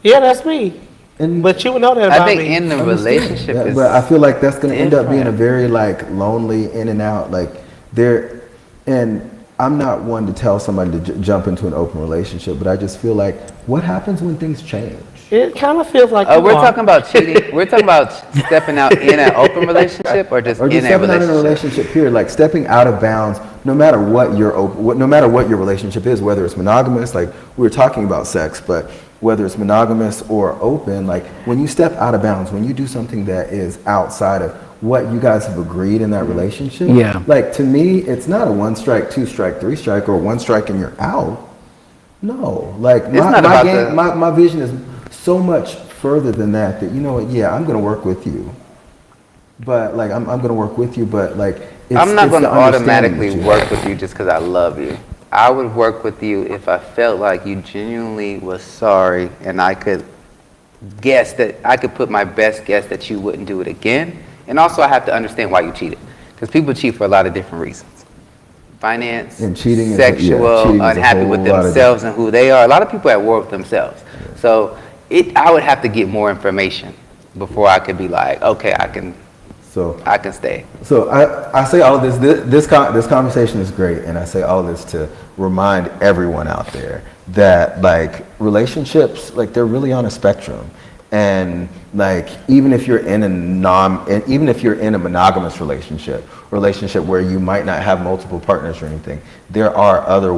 Yeah, that's me. and But you would know that about I think me. in the understand relationship that, is but I feel like that's going to end up being a different. very like lonely in and out, like there. And I'm not one to tell somebody to jump into an open relationship, but I just feel like, what happens when things change? It kind of feels like We're talking about cheating. We're talking about stepping out in an open relationship, or just Or just in a stepping out in a relationship. relationship period, like stepping out of bounds, no matter what your relationship is, whether it's monogamous, like we were talking about sex, but whether it's monogamous or open, like when you step out of bounds, when you do something that is outside of what you guys have agreed in that relationship, Yeah. like to me, it's not a 1 strike, 2 strike, 3 strike, or 1 strike and you're out. No, like not about my vision is so much further than that. That you know what? Yeah, I'm gonna work with you, but like I'm gonna work with you, but like I'm not going to the understanding automatically that you work have. with you just because I love you. I would work with you if I felt like you genuinely was sorry and I could guess that I could put my best guess that you wouldn't do it again. And also I have to understand why you cheated. Because people cheat for a lot of different reasons. Finance, And cheating is sexual, cheating is a unhappy whole with lot of themselves and who they are. A lot of people are at war with themselves. So I would have to get more information before I could be like, okay, I can stay. So I say all of this conversation is great, and I say all of this to remind everyone out there that like relationships, like they're really on a spectrum, and like even if you're in a monogamous relationship where you might not have multiple partners or anything, there are other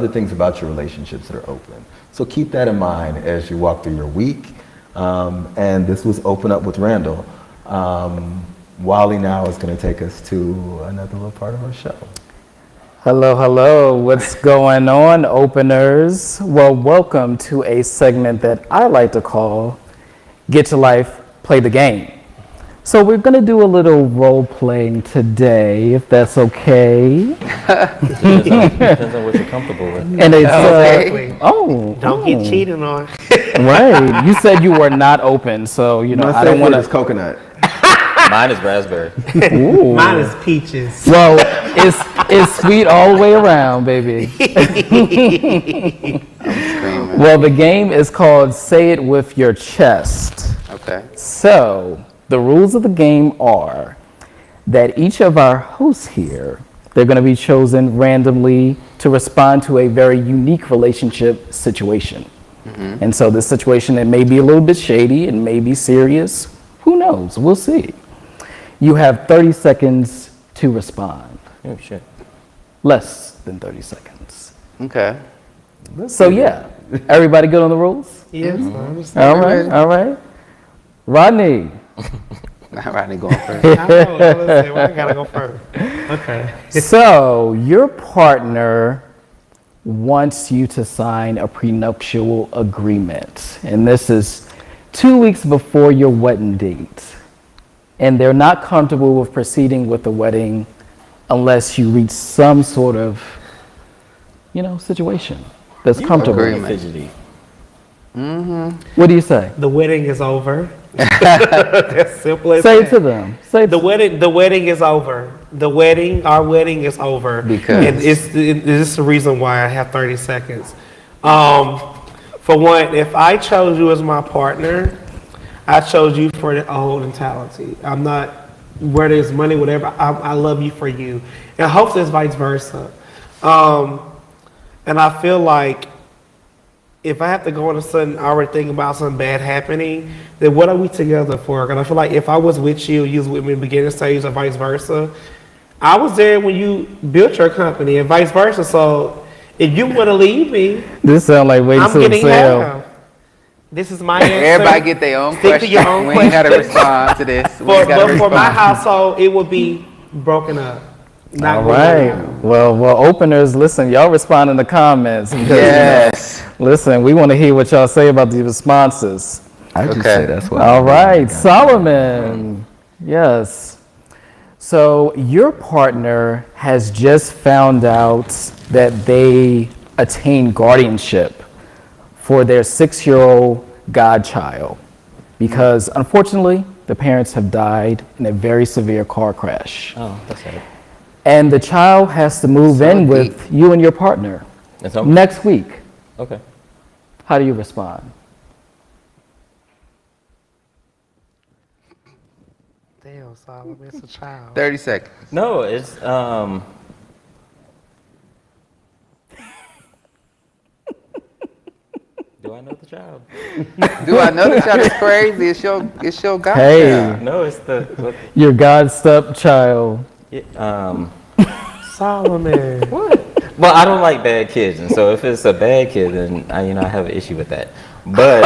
things about your relationships that are open. So keep that in mind as you walk through your week. And this was Open Up with Randall. Wally now is going to take us to another little part of our show. Hello. What's going on, openers? Well, welcome to a segment that I like to call Get to Life, Play the Game. So we're going to do a little role playing today, if that's okay. Depends on what you're comfortable with. And it's Exactly. Don't oh, get cheated on. right. You said you were not open, so I don't want It's to. coconut. Mine is raspberry. Mine is peaches. Well, it's sweet all the way around, baby. Screaming. Well, the game is called Say It With Your Chest. Okay. So, the rules of the game are that each of our hosts here, they're going to be chosen randomly to respond to a very unique relationship situation. And so this situation, it may be a little bit shady, it may be serious. Who knows? We'll see. You have 30 seconds to respond. Oh, shit. Less than 30 seconds. Okay. So yeah, everybody good on the rules? Yes, I understand. All right. Rodney. Not Rodney going first. I know. Let's see, I gotta go first. Okay. So your partner wants you to sign a prenuptial agreement, and this is 2 weeks before your wedding date, and they're not comfortable with proceeding with the wedding unless you reach some sort of, situation that's comfortable. Agreement. Fidgety. What do you say? The wedding is over. That's simple as Say it that. to them. Say it The wedding is over. Our wedding is over. Because? And this is the reason why I have 30 seconds. For one, if I chose you as my partner, I chose you for the whole mentality. I'm not, where there's money, whatever, I love you for you. And hopefully it's vice versa. And I feel like if I have to go on a sudden, I already think about something bad happening, then what are we together for? And I feel like if I was with you, you was with me in the beginning stage or vice versa. I was there when you built your company and vice versa. So if you want to leave me, This sounds like waiting I'm to getting sell. half. This is my answer. Everybody get their own Stick to question. your own We ain't got to question. respond to this. We But ain't gotta for my respond. household, it would be broken up. Not All going right. down. Well, openers, listen, y'all respond in the comments. Because, Yes. listen, we want to hear what y'all say about the responses. I just Okay. say that's what. All right, Solomon. Yes. So your partner has just found out that they attained guardianship for their 6-year-old godchild because unfortunately the parents have died in a very severe car crash. Oh, that's it. And the child has to move in with you and your partner That's over? next week. Okay. How do you respond? Damn, Solomon, it's a child. 30 seconds. No, it's, do I know the child? Do I know that y'all is crazy? It's your guy. Hey. No, it's the, Your God stepchild. yeah, Solomon. What? Well, I don't like bad kids, and so if it's a bad kid, then I have an issue with that. But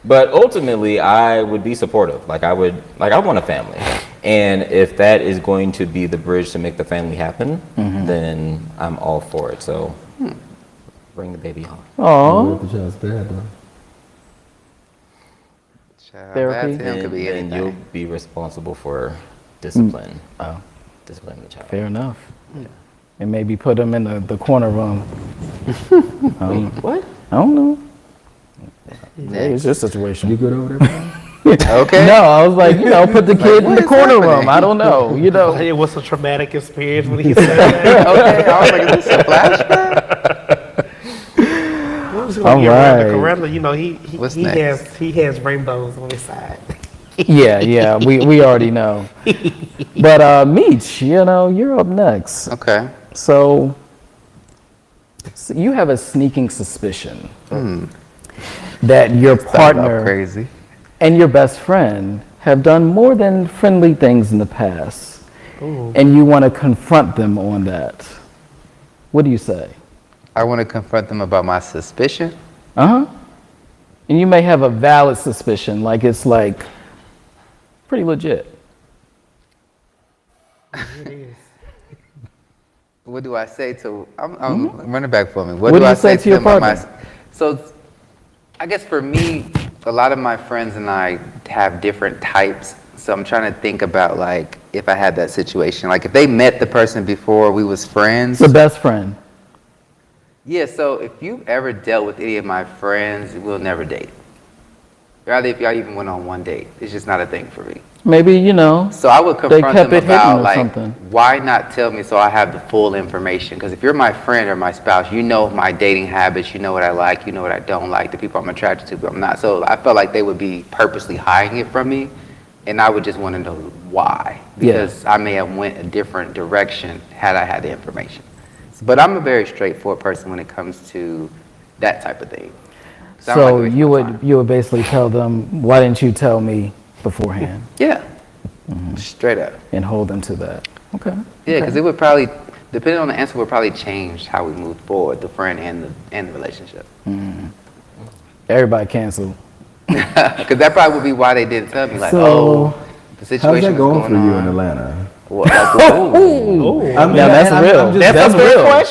but ultimately, I would be supportive. I want a family, and if that is going to be the bridge to make the family happen, then I'm all for it. So bring the baby home. What if the child's bad though? Therapy? And you'll be responsible for discipline. Discipline the child. Fair enough. And maybe put them in the corner room. What? I don't know. Hey, it's your situation. You good over there? Okay. No, I was like, put the kid in the corner room. happening? I don't know, It was a traumatic experience when he said that. Okay, I was like, is this a flashback? All right. Randall, What's he next? has rainbows on his side. Yeah, we already know. But Meech, you're up next. Okay. So you have a sneaking suspicion that your Started off partner crazy. and your best friend have done more than friendly things in the past, and you want to confront them on that. What do you say? I want to confront them about my suspicion. And you may have a valid suspicion, it's pretty legit. What do I say to? I'm running back for me. What What do do I you say to your them about partner? So, I guess for me, a lot of my friends and I have different types. So I'm trying to think about if I had that situation, if they met the person before we was friends. The best friend. Yeah. So if you've ever dealt with any of my friends, we'll never date. Rather, if y'all even went on one date, it's just not a thing for me. Maybe, So I would confront kept them it hidden about or something. why not tell me so I have the full information? Because if you're my friend or my spouse, you know my dating habits, you know what I like, you know what I don't like, the people I'm attracted to, but I'm not. So I felt like they would be purposely hiding it from me, and I would just want to know why, because I may have went a different direction had I had the information. But I'm a very straightforward person when it comes to that type of thing. So I don't like So to waste you my time. would basically tell them, why didn't you tell me beforehand? Yeah, straight up. And hold them to that. Okay. Yeah, because it would probably, depending on the answer, would probably change how we move forward, the friend and the relationship. Everybody cancel. Because that probably would be why they didn't tell me. The How's situation that was going for you in on. Atlanta? What, Yeah, that's real. That's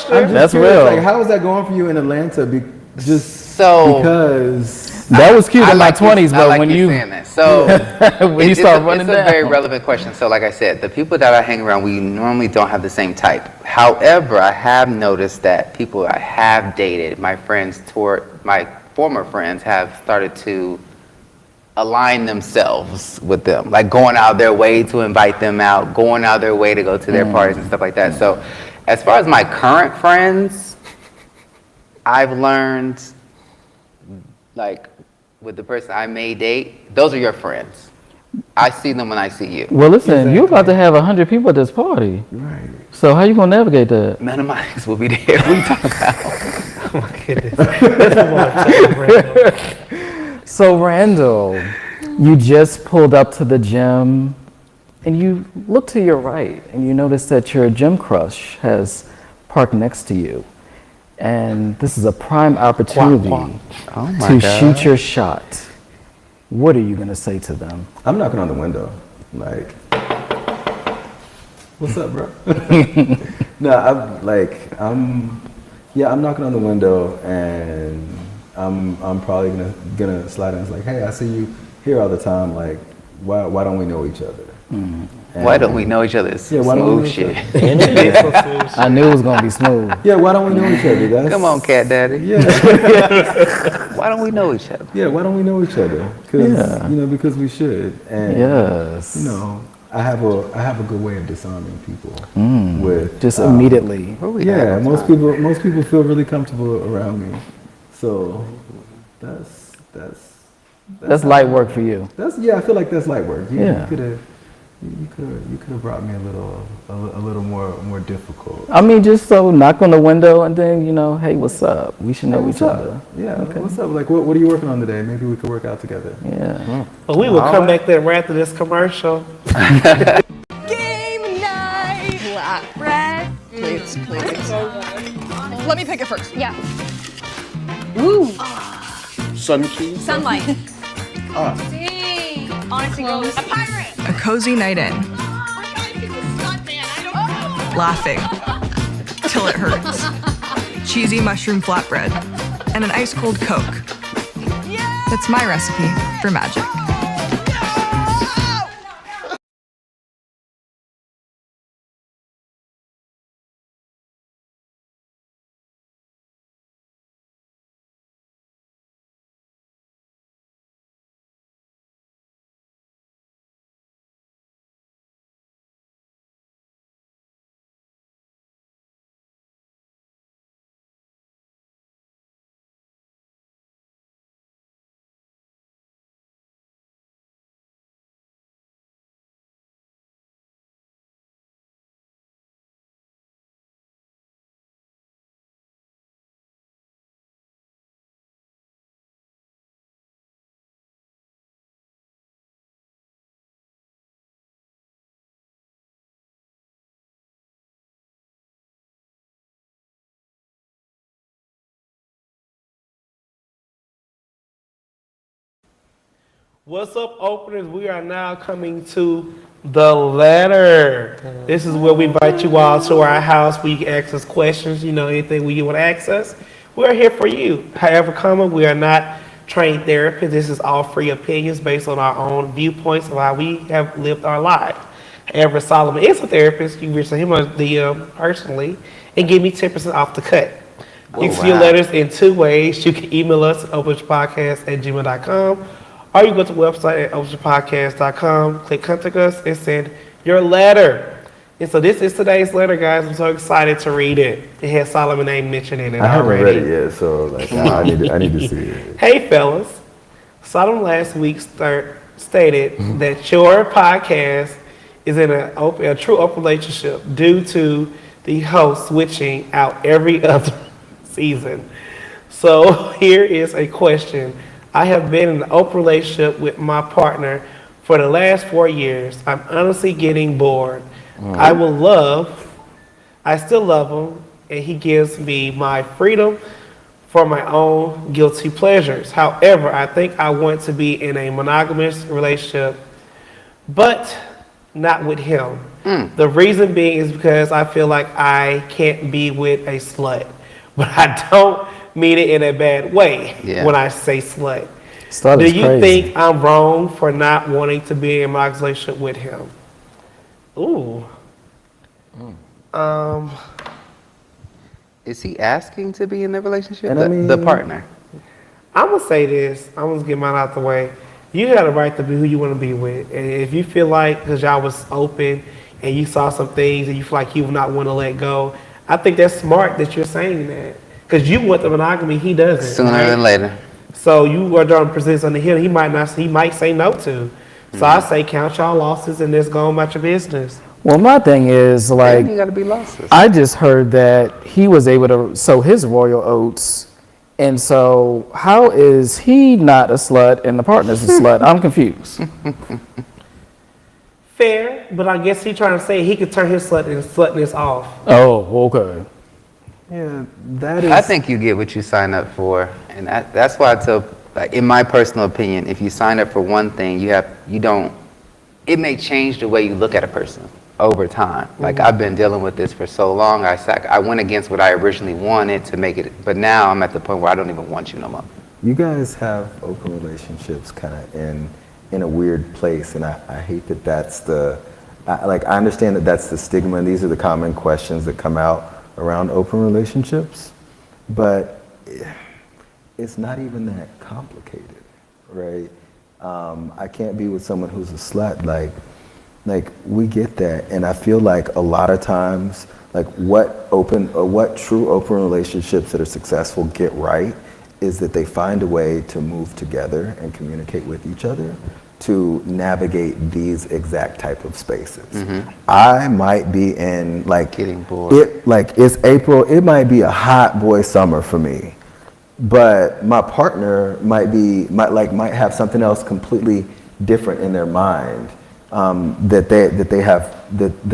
real. That's real. How is that going for you in Atlanta? Because That was cute I in my like 20s, I but like when you you saying that. So when you start running it's a down. very relevant question. So like I said, the people that I hang around, we normally don't have the same type. However, I have noticed that people I have dated, my former friends have started to align themselves with them, like going out their way to invite them out, going out their way to go to their parties and stuff like that. So as far as my current friends, I've learned, with the person I may date, those are your friends. I see them when I see you. Well, listen, you're about to have 100 people at this party. right. So how you gonna navigate that? None of my ex will be there. What are you talking about? Oh my goodness. Let's move on to Randall. So Randall, you just pulled up to the gym and you look to your right and you notice that your gym crush has parked next to you. And this is a prime opportunity Oh my to God. shoot your shot. What are you gonna say to them? I'm knocking on the window. What's up, bro? No, I'm knocking on the window and I'm probably gonna slide in. It's like, hey, I see you here all the time. Why don't we know each other? Why don't we know each other? It's why don't we smooth know each shit. I knew it was gonna be smooth. Yeah, why don't we know each other? Come on, cat daddy. Yeah, Why don't we know each other? yeah. Why don't we know each other? Because we should. And Yes. I have a good way of disarming people with Just immediately. What we Yeah, have most time? people feel really comfortable around me. So That's light work for you. I feel like that's light work. Yeah. You could have brought me a little more difficult. I mean, just so knock on the window and then, hey, what's up? We should know each other. Yeah. What's up? What are you working on today? Maybe we could work out together. Yeah. But we will come back there right after this commercial. Game night! Black bread. Please. Let me pick it first. Yeah. Ooh. Sun key. Sunlight. See. Honestly, goes. A pirate. A cozy night in. Laughing till it hurts. Cheesy mushroom flatbread and an ice cold Coke. That's my recipe for magic. What's up, openers? We are now coming to the letter. This is where we invite you all to our house where you can ask us questions, anything you want to ask us. We're here for you. However, we are not trained therapists. This is all free opinions based on our own viewpoints of how we have lived our lives. However, Solomon is a therapist. You can reach him on DM personally and give me 10% off the cut. You can see your letters in two ways. You can email us at openrelationshippodcast@gmail.com. Or you go to the website at openrelationshippodcast.com, click contact us, and send your letter. And so this is today's letter, guys. I'm so excited to read it. It has Solomon's name mentioned in it I haven't already. read it yet, so I need to see it. Hey, fellas. Solomon last week stated that your podcast is in a true open relationship due to the host switching out every other season. So here is a question. I have been in an open relationship with my partner for the last 4 years. I'm honestly getting bored. I still love him, and he gives me my freedom for my own guilty pleasures. However, I think I want to be in a monogamous relationship, but not with him. The reason being is because I feel like I can't be with a slut, but I don't mean it in a bad way when I say slut. Slut Do is you crazy. think I'm wrong for not wanting to be in a monogamous relationship with him? Ooh. Is he asking to be in the relationship? And The partner. I'm gonna say this. I'm gonna get mine out the way. You got a right to be who you want to be with, and if you feel like because y'all was open and you saw some things and you feel like you would not want to let go, I think that's smart that you're saying that because you want the monogamy, he doesn't. Sooner right? than later. So you are trying to present something to him. He might say no to. So I say count y'all losses and just go about your business. Well, my thing is, like, You gotta be losses. I just heard that he was able to sow his royal oats. And so how is he not a slut and the partner's a slut? I'm confused. Fair, but I guess he's trying to say he could turn his slutness off. Oh, okay. Yeah, that is. I think you get what you sign up for, and that's why I tell, like, in my personal opinion, if you sign up for one thing, it may change the way you look at a person over time. Like, I've been dealing with this for so long, I went against what I originally wanted to make it, but now I'm at the point where I don't even want you no more. You guys have open relationships kind of in a weird place, and I hate that I understand that that's the stigma, and these are the common questions that come out around open relationships, but it's not even that complicated, right? I can't be with someone who's a slut, like we get that, and I feel like a lot of times, like what true open relationships that are successful get right is that they find a way to move together and communicate with each other to navigate these exact type of spaces. I might be in Getting bored. It's April, it might be a hot boy summer for me, but my partner might have something else completely different in their mind that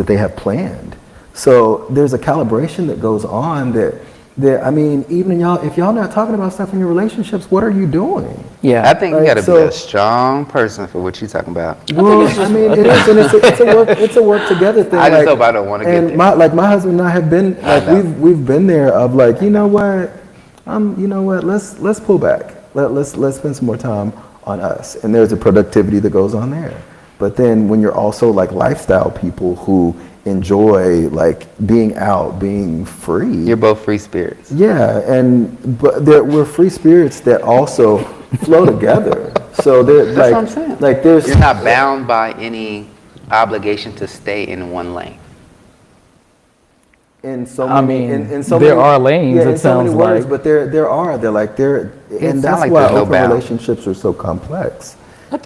they have planned. So there's a calibration that goes on that I mean, even if y'all not talking about stuff in your relationships, what are you doing? Yeah. I think you Like, got to be so- a strong person for what you're talking about. Well, I mean, it is, and it's a work together thing. I just like, hope I don't wanna get and there. my husband and I have been like we've been there of like, you know what, let's pull back. Let's spend some more time on us, and there's a productivity that goes on there. But then when you're also like lifestyle people who enjoy like being out, being free. You're both free spirits. Yeah, but we're free spirits that also flow together. So That's what I'm saying. like there's You're not bound by any obligation to stay in one lane. in so I many, mean, in so there many, are lanes, yeah, it in so many sounds words, like. but and sound that's like why there's no open bound. relationships are so complex. I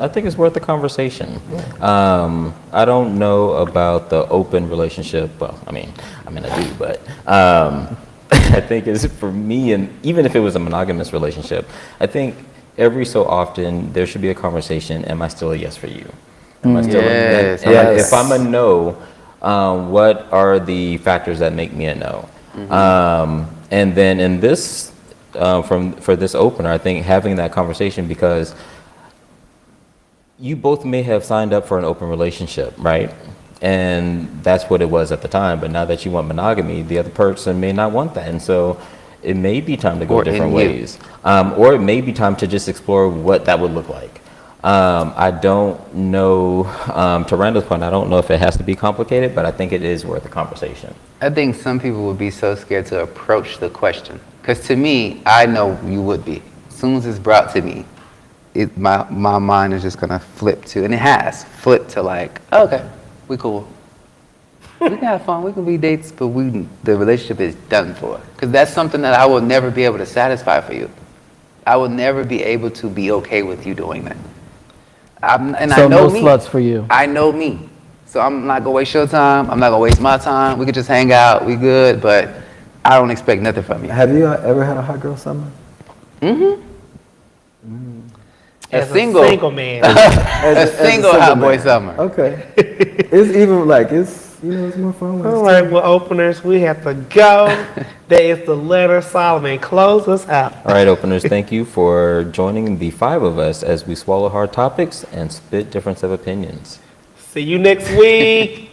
think it's worth the conversation. I don't know about the open relationship. Well, I mean I do, but I think it's for me, and even if it was a monogamous relationship, I think every so often there should be a conversation. Am I still a yes for you? Am I still Yes, if I'm a no, what are the factors that make me a no? And then in this, for this opener, I think having that conversation, because you both may have signed up for an open relationship, right? And that's what it was at the time. But now that you want monogamy, the other person may not want that. And so it may be time to go Or different in you. ways. Or it may be time to just explore what that would look like. I don't know, to Randall's point, I don't know if it has to be complicated, but I think it is worth a conversation. I think some people would be so scared to approach the question. Because to me, I know you would be. As soon as it's brought to me, my mind is just going to flip to, and it has flipped to like, okay, we cool. We can have fun, we can be dates, but the relationship is done for. Because that's something that I will never be able to satisfy for you. I will never be able to be okay with you doing that. And So I know no me. sluts for you. I know me. So I'm not gonna waste your time. I'm not gonna waste my time. We could just hang out. We good, but I don't expect nothing from you. Have you ever had a hot girl summer? As single man. A single hot boy summer. Okay. It's even like it's more fun when All it's right, well, openers, we have to go. That is the letter Solomon. Close us out. All right, openers, thank you for joining the 5 of us as we swallow hard topics and spit difference of opinions. See you next week.